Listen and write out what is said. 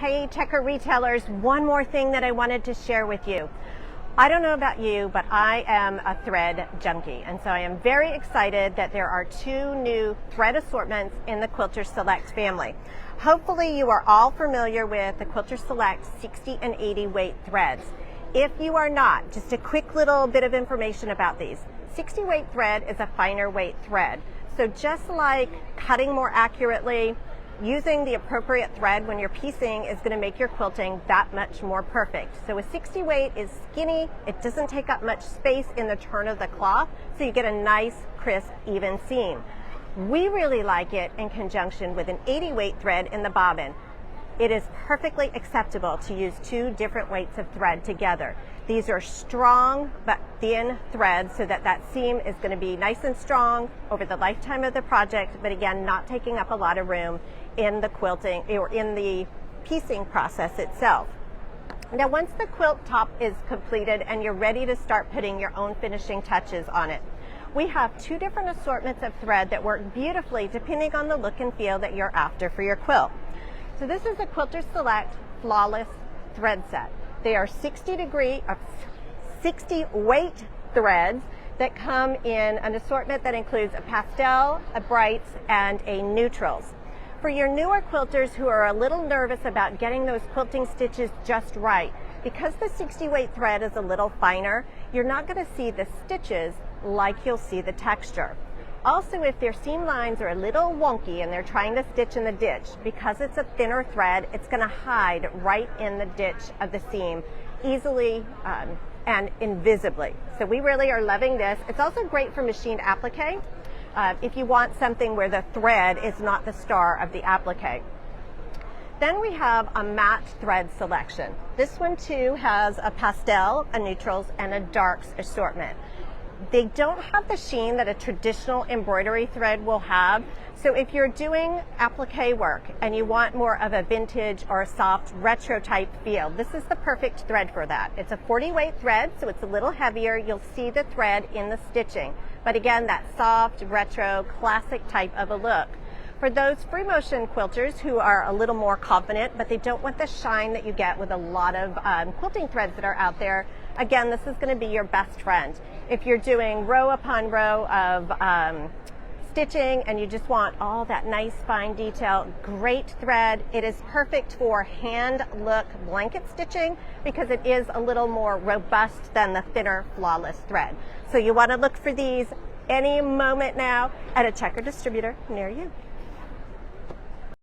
Hey Checker retailers, one more thing that I wanted to share with you. I don't know about you, but I am a thread junkie, and so I am very excited that there are two new thread assortments in the Quilter Select family. Hopefully you are all familiar with the Quilter Select 60 and 80 weight threads. If you are not, just a quick little bit of information about these. 60 weight thread is a finer weight thread. So just like cutting more accurately, using the appropriate thread when you're piecing is going to make your quilting that much more perfect. So a 60 weight is skinny, it doesn't take up much space in the turn of the cloth, so you get a nice, crisp, even seam. We really like it in conjunction with an 80 weight thread in the bobbin. It is perfectly acceptable to use two different weights of thread together. These are strong but thin threads so that that seam is going to be nice and strong over the lifetime of the project, but again, not taking up a lot of room in the quilting or in the piecing process itself. Now, once the quilt top is completed and you're ready to start putting your own finishing touches on it, we have two different assortments of thread that work beautifully depending on the look and feel that you're after for your quilt. So this is a Quilter Select Flawless thread set. They are 60 weight threads that come in an assortment that includes a pastel, a brights, and a neutrals. For your newer quilters who are a little nervous about getting those quilting stitches just right, because the 60 weight thread is a little finer, you're not going to see the stitches like you'll see the texture. Also, if their seam lines are a little wonky and they're trying to stitch in the ditch, because it's a thinner thread, it's going to hide right in the ditch of the seam easily and invisibly. So we really are loving this. It's also great for machined applique if you want something where the thread is not the star of the applique. Then we have a matte thread selection. This one too has a pastel, a neutrals, and a darks assortment. They don't have the sheen that a traditional embroidery thread will have. So if you're doing applique work and you want more of a vintage or a soft retro type feel, this is the perfect thread for that. It's a 40 weight thread, so it's a little heavier. You'll see the thread in the stitching. But again, that soft, retro, classic type of a look. For those free motion quilters who are a little more confident, but they don't want the shine that you get with a lot of quilting threads that are out there, again, this is going to be your best friend. If you're doing row upon row of stitching and you just want all that nice fine detail, great thread. It is perfect for hand look blanket stitching because it is a little more robust than the thinner flawless thread. So you want to look for these any moment now at a Checker distributor near you.